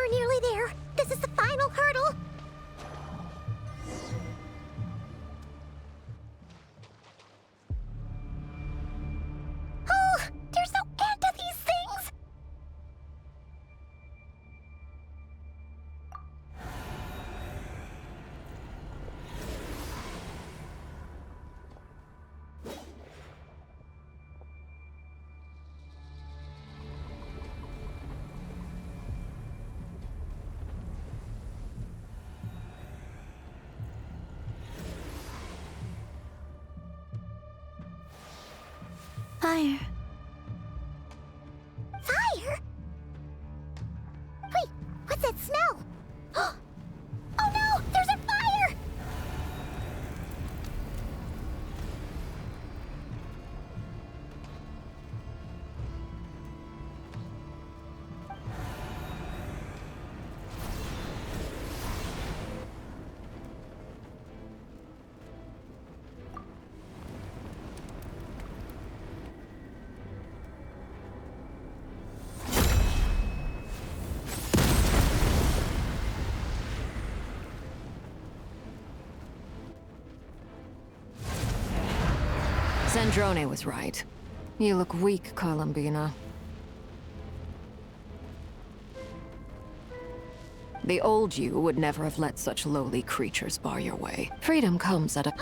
We're nearly there. This is the final hurdle. Oh, there's no end to these things. Fire. Fire? Wait, what's that smell? Oh no, there's a fire! Sandrone was right. You look weak, Columbina. The old you would never have let such lowly creatures bar your way. Freedom comes at a...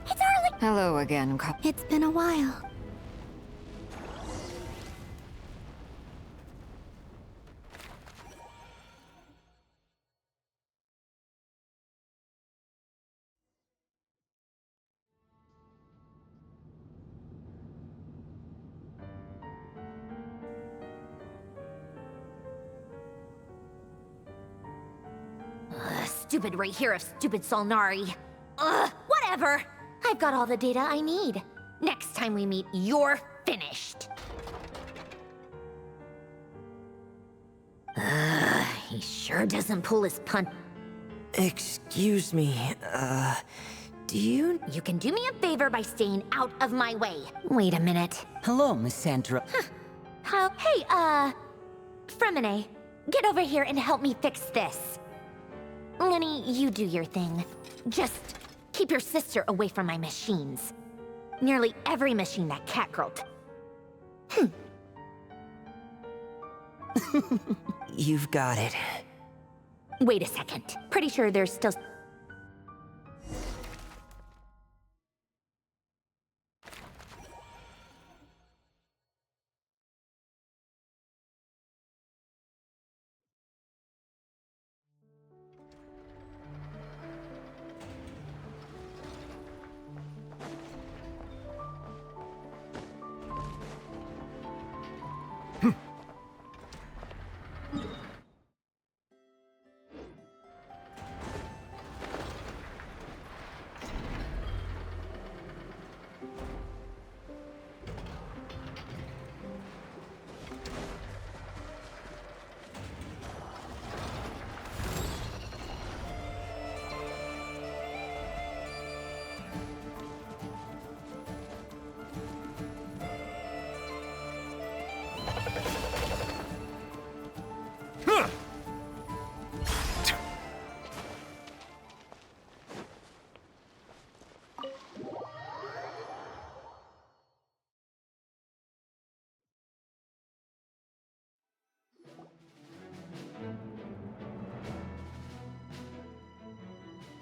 It's early! Hello again, It's been a while. Stupid right here of stupid Solnari. Ugh, whatever. I've got all the data I need. Next time we meet, you're finished. He sure doesn't pull his punch. Excuse me, do you... You can do me a favor by staying out of my way. Wait a minute. Hello, Miss Sandra. Hey, Fremine, get over here and help me fix this. Lenny, you do your thing. Just keep your sister away from my machines. Nearly every machine that Catgirl... You've got it. Wait a second. Pretty sure there's still...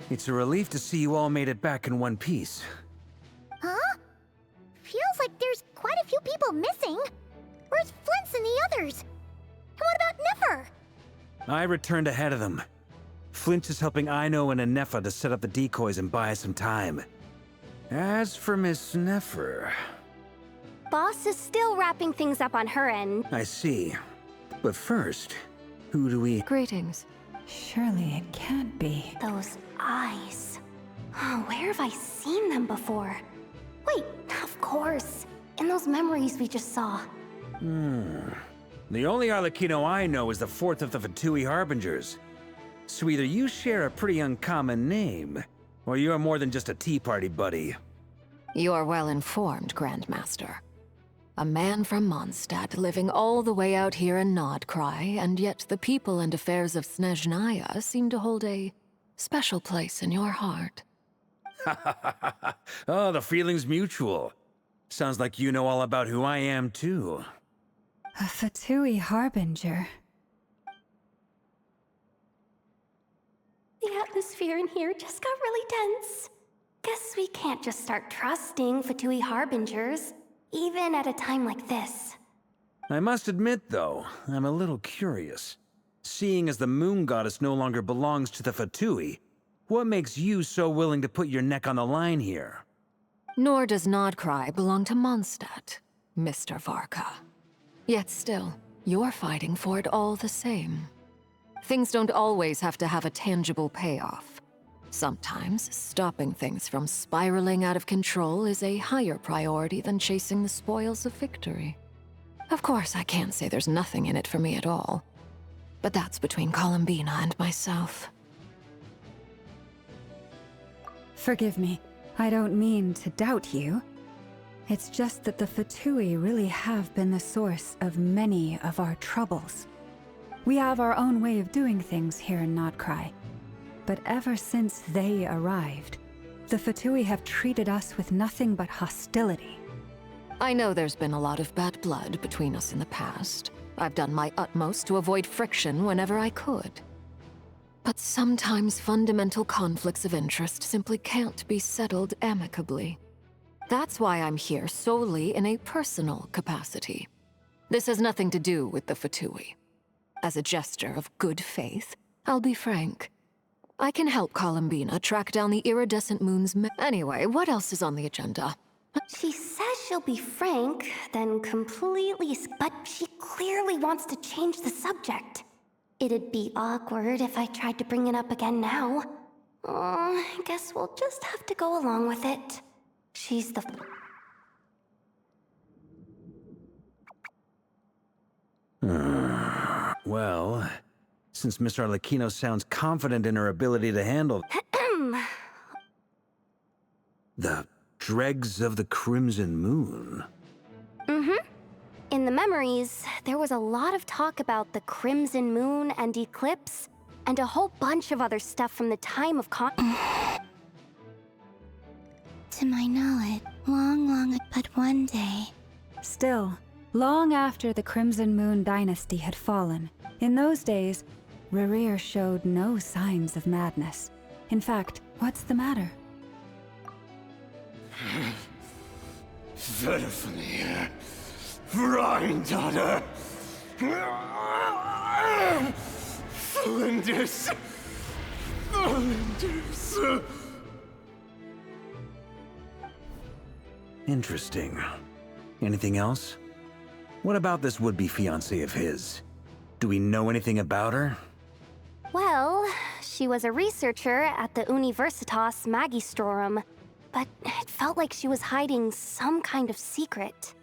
It's a relief to see you all made it back in one piece. Huh? Feels like there's quite a few people missing. Where's Flint's and the others? And what about Nefer? I returned ahead of them. Flint is helping Ino and Anefa to set up the decoys and buy us some time. As for Miss Nefer... Boss is still wrapping things up on her end. I see. But first, who do we... Greetings. Surely it can't be. Those eyes. Oh, where have I seen them before? Wait, of course. In those memories we just saw. The only Arlecchino I know is the fourth of the Fatui Harbingers. So either you share a pretty uncommon name, or you're more than just a tea party buddy. You're well informed, Grandmaster. A man from Mondstadt living all the way out here in Nod-Krai, and yet the people and affairs of Snezhnaya seem to hold a special place in your heart. Oh, the feeling's mutual. Sounds like you know all about who I am, too. A Fatui harbinger. The atmosphere in here just got really tense. Guess we can't just start trusting Fatui harbingers, even at a time like this. I must admit, though, I'm a little curious. Seeing as the moon goddess no longer belongs to the Fatui, what makes you so willing to put your neck on the line here? Nor does Nod-Krai belong to Mondstadt, Mr. Varka. Yet still, you're fighting for it all the same. Things don't always have to have a tangible payoff. Sometimes, stopping things from spiraling out of control is a higher priority than chasing the spoils of victory. Of course, I can't say there's nothing in it for me at all. But that's between Columbina and myself. Forgive me, I don't mean to doubt you. It's just that the Fatui really have been the source of many of our troubles. We have our own way of doing things here in Nod-Krai. But ever since they arrived, the Fatui have treated us with nothing but hostility. I know there's been a lot of bad blood between us in the past. I've done my utmost to avoid friction whenever I could. But sometimes fundamental conflicts of interest simply can't be settled amicably. That's why I'm here solely in a personal capacity. This has nothing to do with the Fatui. As a gesture of good faith, I'll be frank. I can help Columbina track down the Iridescent Moon's Anyway, what else is on the agenda? She says she'll be frank, then completely but she clearly wants to change the subject. It'd be awkward if I tried to bring it up again now. I guess we'll just have to go along with it. She's the... Well, since Miss Arlecchino sounds confident in her ability to handle the dregs of the Crimson Moon. In the memories, there was a lot of talk about the Crimson Moon and Eclipse, and a whole bunch of other stuff from the time of To my knowledge, long, but one day. Still, long after the Crimson Moon dynasty had fallen, in those days, Rerir showed no signs of madness. In fact, what's the matter? Verify, Granddaughter! Flinders! Flinders! Interesting. Anything else? What about this would-be fiancé of his? Do we know anything about her? Well, she was a researcher at the Universitas Magistrorum, but it felt like she was hiding some kind of secret.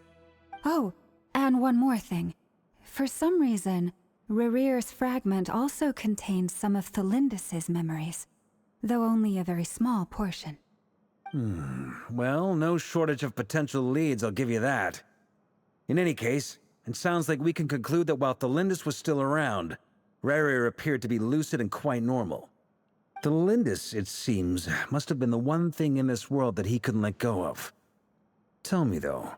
Oh, and one more thing. For some reason, Rerir's fragment also contained some of Thelindis' memories, though only a very small portion. Well, no shortage of potential leads, I'll give you that. In any case, it sounds like we can conclude that while Thelindis was still around, Rerir appeared to be lucid and quite normal. Thelindis, it seems, must have been the one thing in this world that he couldn't let go of. Tell me, though.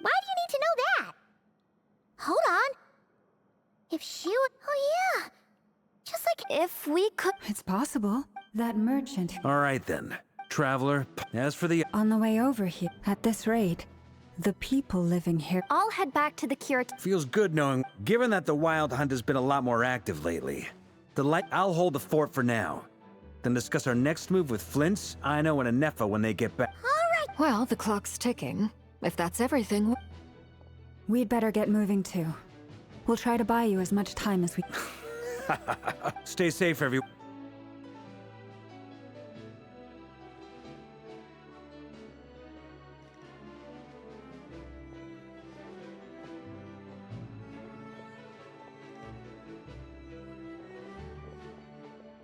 Why do you need to know that? Hold on. If she would... Oh yeah. Just like If we could... It's possible. That merchant All right, then. Traveler, as for the... on the way over here, at this rate, the people living here... I'll head back to the Kirat... Feels good knowing, given that the Wild Hunt has been a lot more active lately. I'll hold the fort for now. Then discuss our next move with Flints, Ino, and Anefa when they get back. Well, the clock's ticking. If that's everything... We'd better get moving too. We'll try to buy you as much time as we... Stay safe, everyone.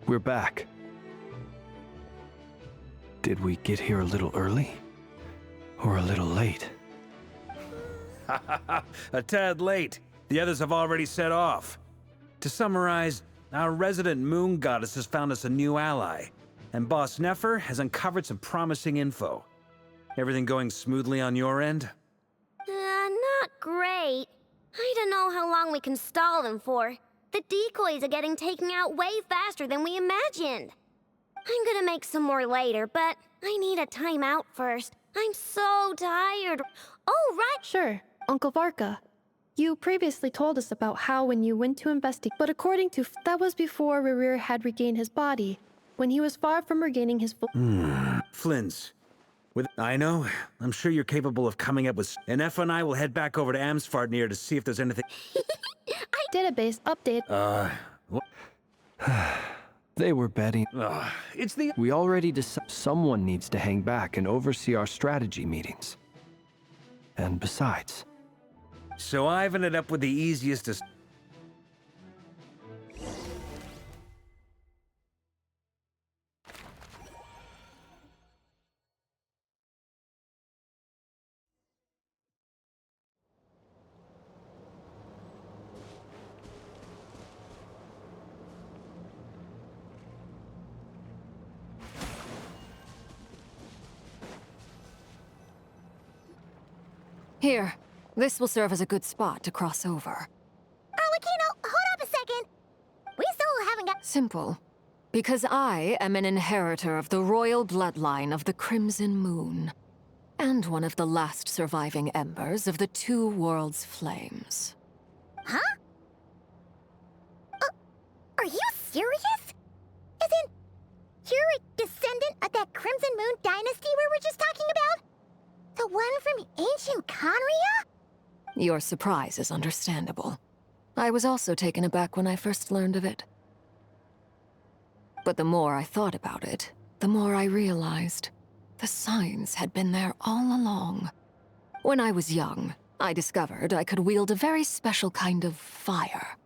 We're back. Did we get here a little early? Or a little late? A tad late. The others have already set off. To summarize, our resident moon goddess has found us a new ally, and Boss Nefer has uncovered some promising info. Everything going smoothly on your end? Not great. I don't know how long we can stall them for. The decoys are getting taken out way faster than we imagined. I'm gonna make some more later, but I need a timeout first. I'm so tired. Oh, right. Sure, Uncle Varka. You previously told us about how when you went to investigate, but according to that was before Rerir had regained his body, when he was far from regaining his full. Flins. I know. I'm sure you're capable of coming up with. And Effa and I will head back over to Amsfarnir to see if there's anything. Database update. They were betting. It's the. We already decided someone needs to hang back and oversee our strategy meetings. And besides... So I've ended up with the easiest to. Here, this will serve as a good spot to cross over. Arlecchino, hold up a second. We still haven't got. Simple. Because I am an inheritor of the royal bloodline of the Crimson Moon, and one of the last surviving embers of the Two Worlds' flames. Huh? Are you serious? As in, you're a descendant of that Crimson Moon dynasty we were just talking about? The one from ancient Conria? Your surprise is understandable. I was also taken aback when I first learned of it. But the more I thought about it, the more I realized the signs had been there all along. When I was young, I discovered I could wield a very special kind of fire.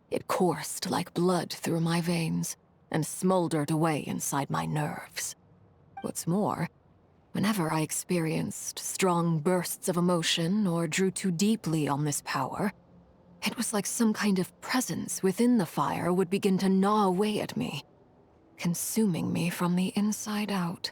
It coursed like blood through my veins and smoldered away inside my nerves. What's more, whenever I experienced strong bursts of emotion or drew too deeply on this power, it was like some kind of presence within the fire would begin to gnaw away at me, consuming me from the inside out.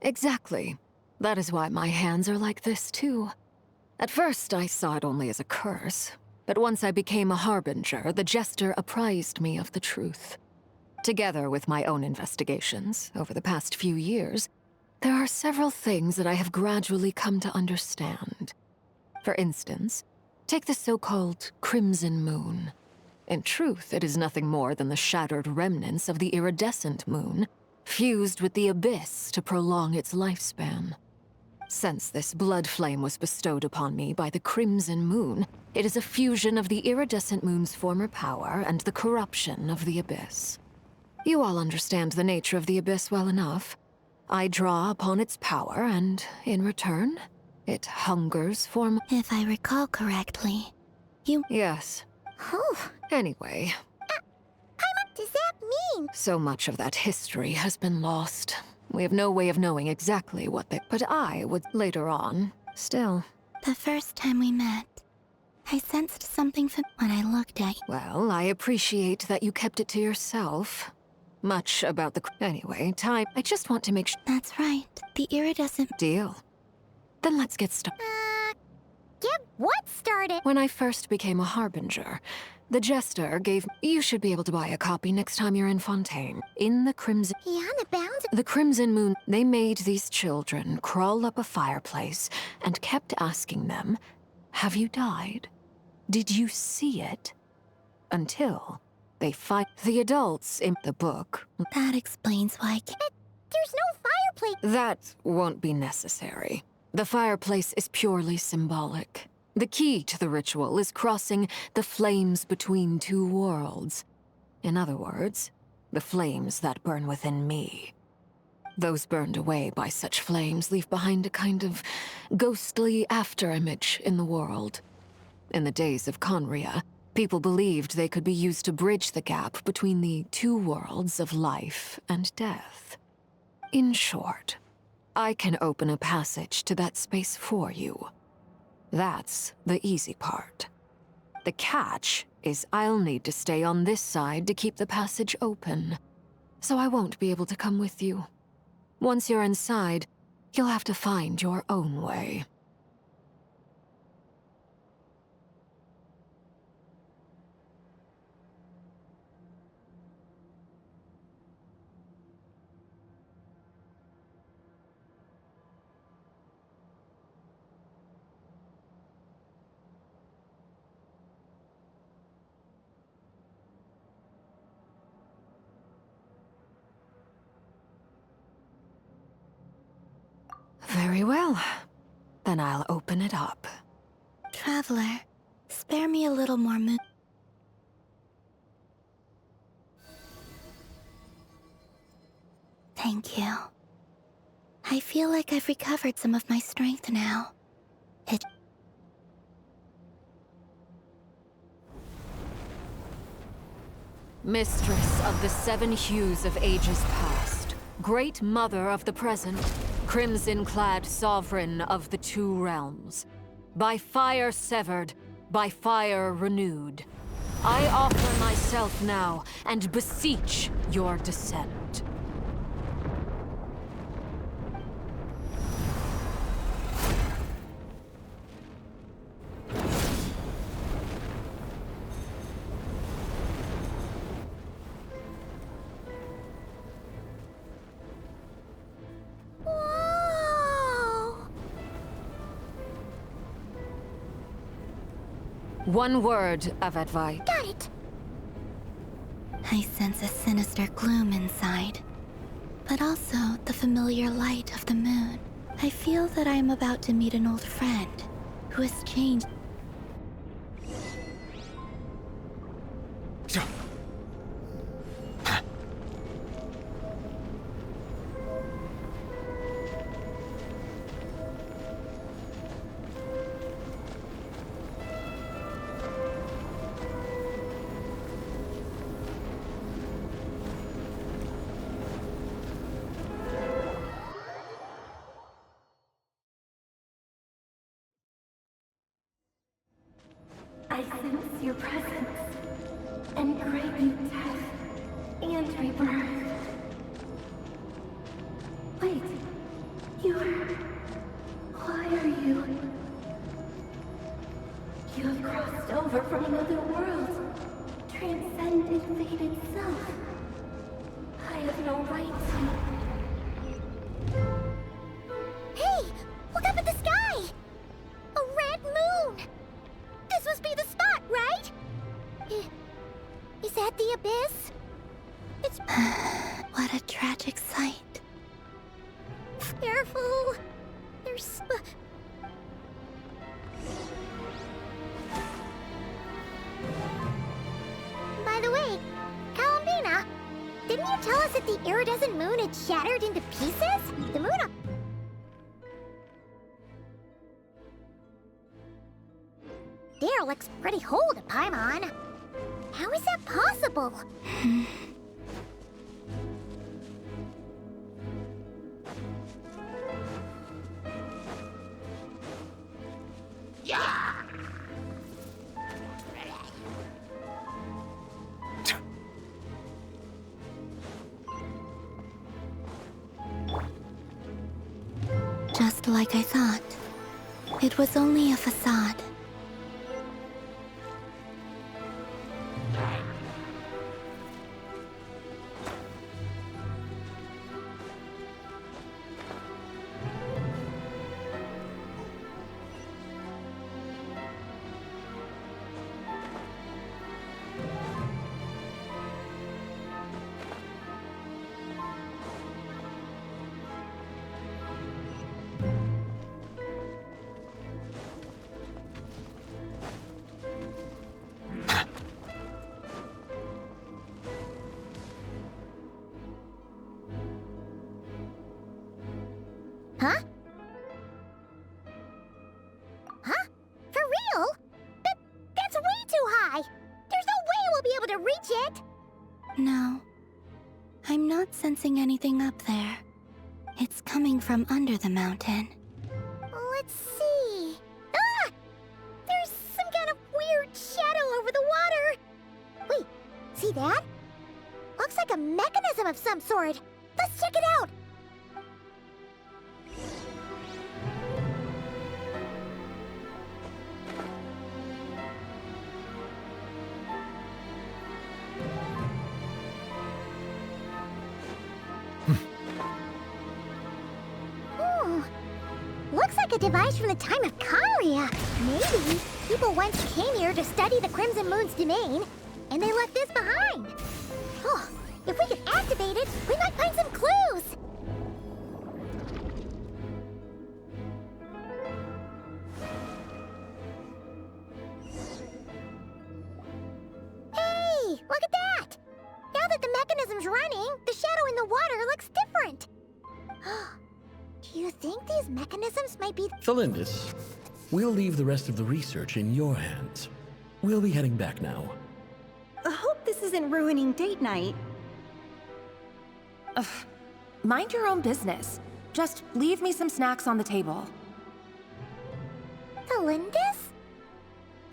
Exactly. That is why my hands are like this, too. At first, I saw it only as a curse. But once I became a harbinger, the Jester apprised me of the truth. Together with my own investigations over the past few years, there are several things that I have gradually come to understand. For instance, take the so-called Crimson Moon. In truth, it is nothing more than the shattered remnants of the Iridescent Moon, fused with the Abyss to prolong its lifespan. Since this blood flame was bestowed upon me by the Crimson Moon, it is a fusion of the Iridescent Moon's former power and the corruption of the Abyss. You all understand the nature of the Abyss well enough. I draw upon its power, and in return, it hungers for If I recall correctly, you... Yes. Anyway. What does that mean? So much of that history has been lost. We have no way of knowing exactly what they... But I would later on, still. The first time we met, I sensed something when I looked at you. Well, I appreciate that you kept it to yourself. Much about the... Anyway, time. I just want to make sure... That's right. The iridescent... Deal. Then let's get started. Get what started? When I first became a harbinger, the Jester gave... You should be able to buy a copy next time you're in Fontaine. In the Crimson... Beyond the bounds of... The Crimson Moon, they made these children crawl up a fireplace and kept asking them, "Have you died? Did you see it?" Until they fight the adults in the book. That explains why... There's no fireplace. That won't be necessary. The fireplace is purely symbolic. The key to the ritual is crossing the flames between two worlds. In other words, the flames that burn within me. Those burned away by such flames leave behind a kind of ghostly afterimage in the world. In the days of Conria, people believed they could be used to bridge the gap between the two worlds of life and death. In short, I can open a passage to that space for you. That's the easy part. The catch is I'll need to stay on this side to keep the passage open, so I won't be able to come with you. Once you're inside, you'll have to find your own way. Very well. Then I'll open it up. Traveler, spare me a little more moon. Thank you. I feel like I've recovered some of my strength now. Mistress of the 7 hues of ages past, Great Mother of the present, crimson-clad sovereign of the 2 realms. By fire severed, by fire renewed. I offer myself now and beseech your descent. One word of advice. Got it. I sense a sinister gloom inside, but also the familiar light of the moon. I feel that I am about to meet an old friend who has changed. I sense your presence, and grant you death and rebirth. Wait, why are you? You have crossed over from another world, transcended fate itself. I have no right to... Hey! Look up at the sky! A red moon! This must be the spot, right? Is that the abyss? It's... What a tragic sight. Careful! There's... By the way, Kalambina, didn't you tell us that the iridescent moon had shattered into pieces? The moon... Derelict's pretty whole to Paimon. How is that possible? Just like I thought. It was only a facade. Huh? Huh? For real? That's way too high! There's no way we'll be able to reach it! No. I'm not sensing anything up there. It's coming from under the mountain. Let's see. Ah! There's some kind of weird shadow over the water. Wait, see that? Looks like a mechanism of some sort. Let's check it out. Looks like a device from the time of Kanria. Maybe people once came here to study the Crimson Moon's domain, and they left this behind. Oh, if we could activate it, we might find some clues. Hey, look at that! Now that the mechanism's running, the shadow in the water looks different. Do you think these mechanisms might be... Thalindis, we'll leave the rest of the research in your hands. We'll be heading back now. I hope this isn't ruining date night. Ugh. Mind your own business. Just leave me some snacks on the table. Thalindis?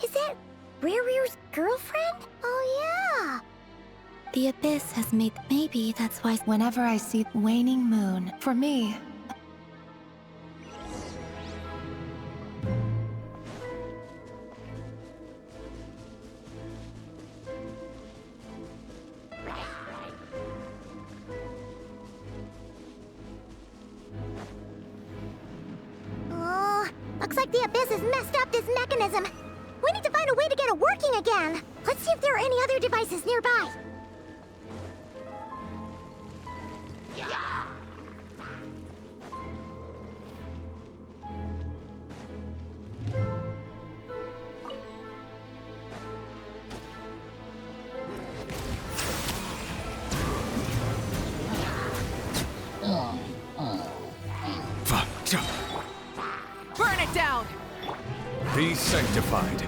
Is that Rerear's girlfriend? Oh yeah! The Abyss has made... Maybe that's why... Whenever I see waning moon, for me... Looks like the Abyss has messed up this mechanism. We need to find a way to get it working again. Let's see if there are any other devices nearby. Burn it down! Be sanctified.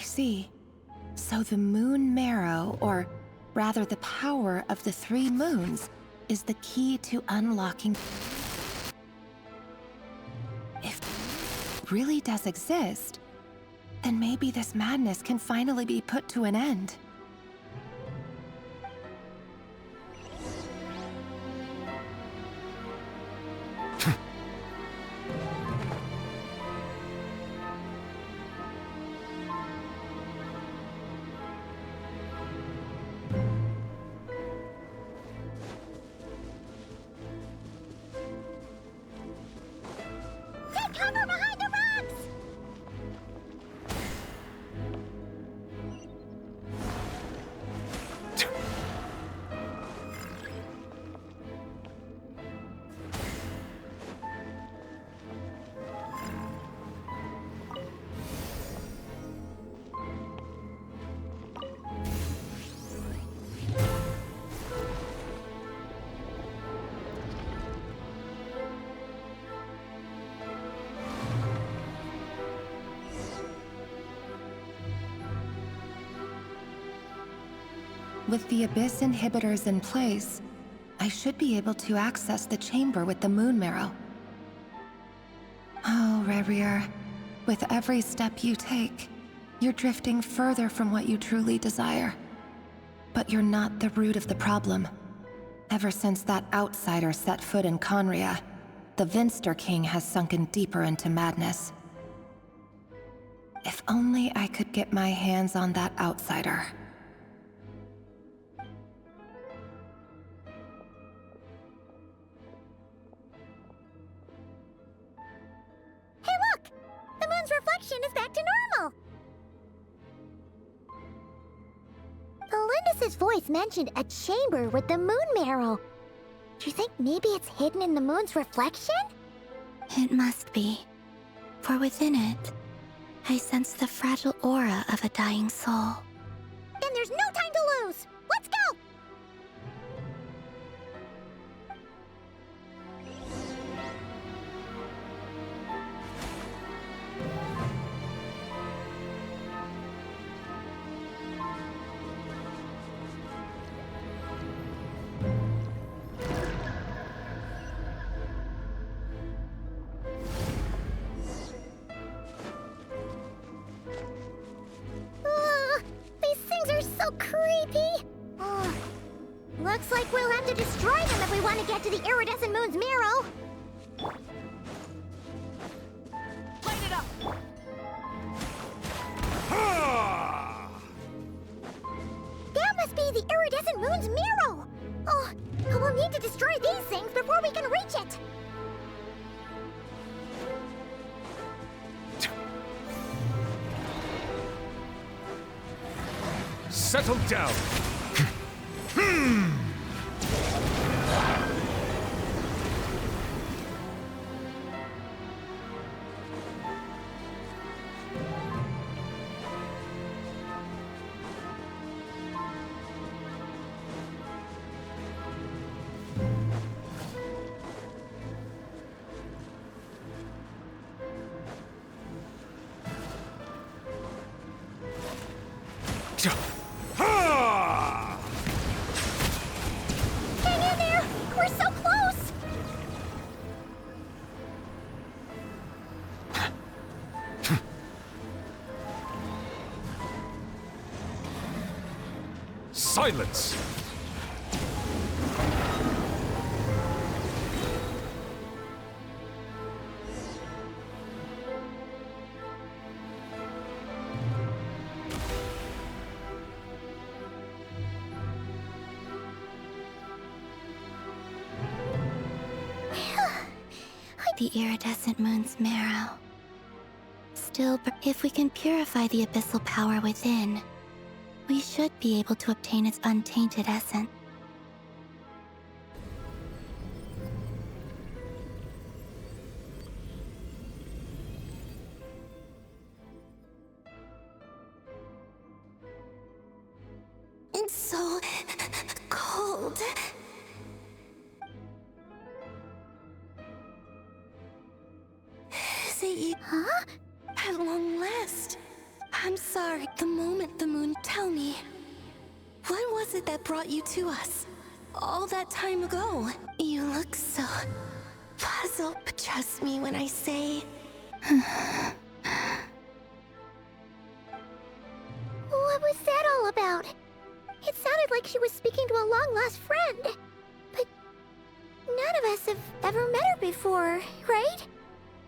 See. So the moon marrow, or rather the power of the 3 moons, is the key to unlocking... If it really does exist, then maybe this madness can finally be put to an end. With the Abyss inhibitors in place, I should be able to access the chamber with the moon marrow. Oh, Rerear, with every step you take, you're drifting further from what you truly desire. But you're not the root of the problem. Ever since that outsider set foot in Kanria, the Vinster King has sunken deeper into madness. If only I could get my hands on that outsider. friction is back to normal. Melindis' voice mentioned a chamber with the moon marrow. Do you think maybe it's hidden in the moon's reflection? It must be. For within it, I sense the fragile aura of a dying soul. Then there's no time to lose! Let's go! These things are so creepy! Looks like we'll have to destroy them if we want to get to the Iridescent Moon's marrow! Light it up! That must be the Iridescent Moon's marrow! Oh, we'll need to destroy these things before we can reach it! Settle down. Hang in there! We're so close! Silence! The Iridescent Moon's marrow. Still, if we can purify the abyssal power within, we should be able to obtain its untainted essence. It's so cold. Is it you? Huh? At long last. I'm sorry. The moment the moon, tell me. What was it that brought you to us? All that time ago. You look so puzzled, but trust me when I say... What was that all about? It sounded like she was speaking to a long-lost friend. But none of us have ever met her before, right?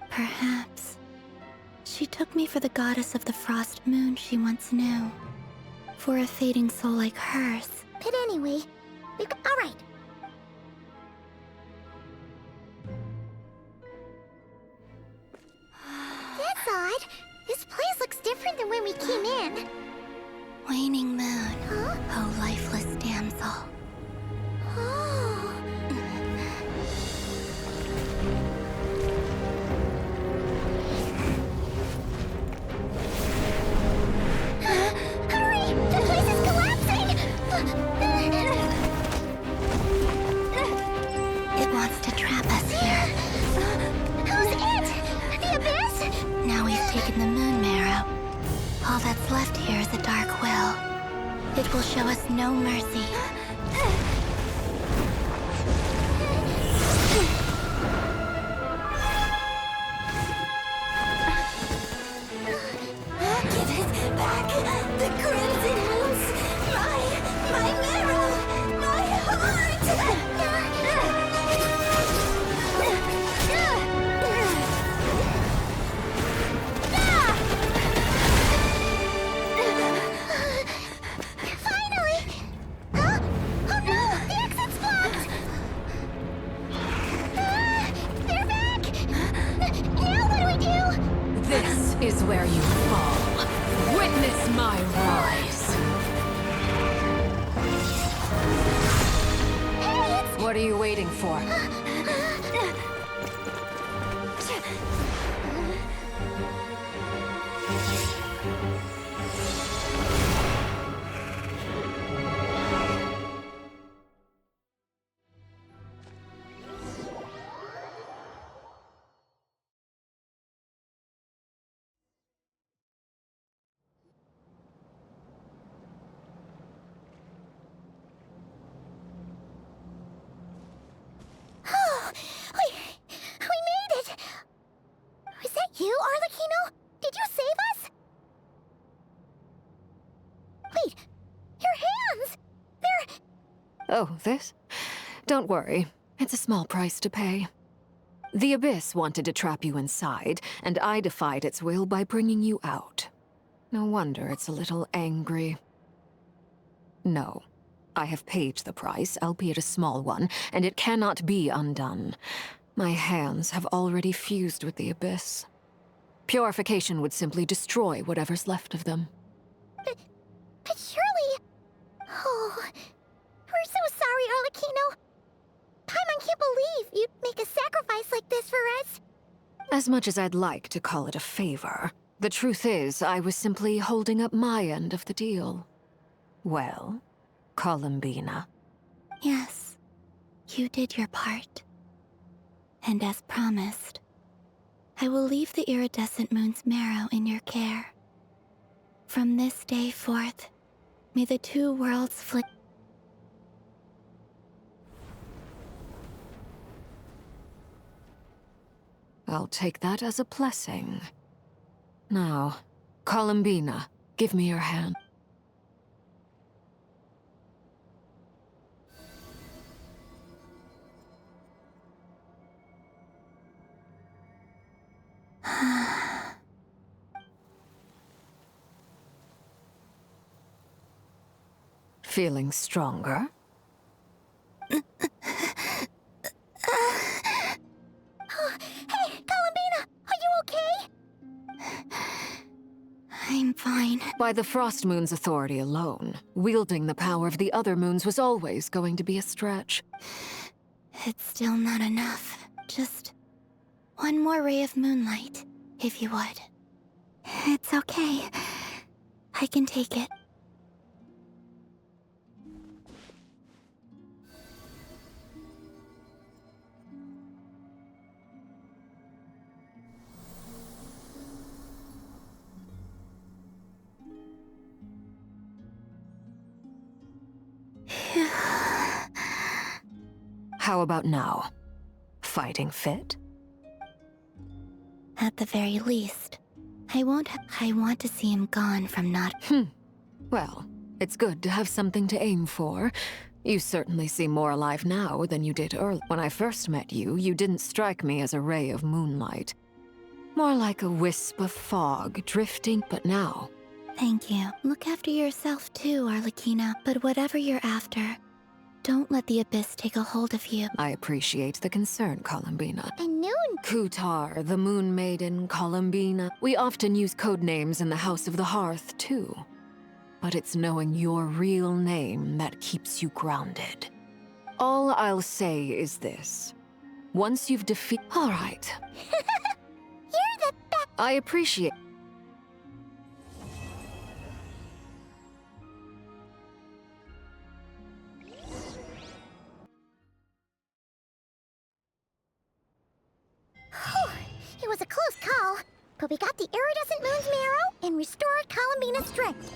Perhaps. She took me for the goddess of the frost moon she once knew. For a fading soul like hers. But anyway, all right. That's odd. This place looks different than when we came in. Waning moon, Huh? oh lifeless damsel. Oh. Hurry! The place is collapsing! It wants to trap us here. Who's it? The Abyss? Now we've taken the moon marrow. All that's left here is a dark well. It will show us no mercy. Give it back! The crimson moons! My marrow! My heart! Finally! Huh? Oh no! where you fall. Witness my rise. What are you waiting for? We made it! Was that you, Arlecchino? Did you save us? Wait, your hands! They're... Oh, this? Don't worry. It's a small price to pay. The Abyss wanted to trap you inside, and I defied its will by bringing you out. No wonder it's a little angry. No. I have paid the price, albeit a small one, and it cannot be undone. My hands have already fused with the Abyss. Purification would simply destroy whatever's left of them. But surely... Oh... We're so sorry, Arlecchino. Paimon can't believe you'd make a sacrifice like this for us. As much as I'd like to call it a favor, the truth is I was simply holding up my end of the deal. Well, Columbina. Yes, you did your part. And as promised, I will leave the Iridescent Moon's marrow in your care. From this day forth, may the two worlds flick. I'll take that as a blessing. Now, Columbina, give me your hand. Feeling stronger? Hey, Columbina! Are you okay? I'm fine. By the Frost Moon's authority alone, wielding the power of the other moons was always going to be a stretch. It's still not enough. Just one more ray of moonlight, if you would. It's okay. I can take it. How about now? Fighting fit? At the very least, I want to see him gone from Nod. Well, it's good to have something to aim for. You certainly seem more alive now than you did earlier. When I first met you, you didn't strike me as a ray of moonlight. More like a wisp of fog drifting, but now... Thank you. Look after yourself too, Arlecchino. But whatever you're after, don't let the Abyss take a hold of you. I appreciate the concern, Columbina. And Noon. Kutar, the Moon Maiden, Columbina. We often use code names in the House of the Hearth, too. But it's knowing your real name that keeps you grounded. All I'll say is this. Once you've defeated... All right. You're the best. I appreciate... It was a close call, but we got the Iridescent Moon's marrow and restored Columbina's strength.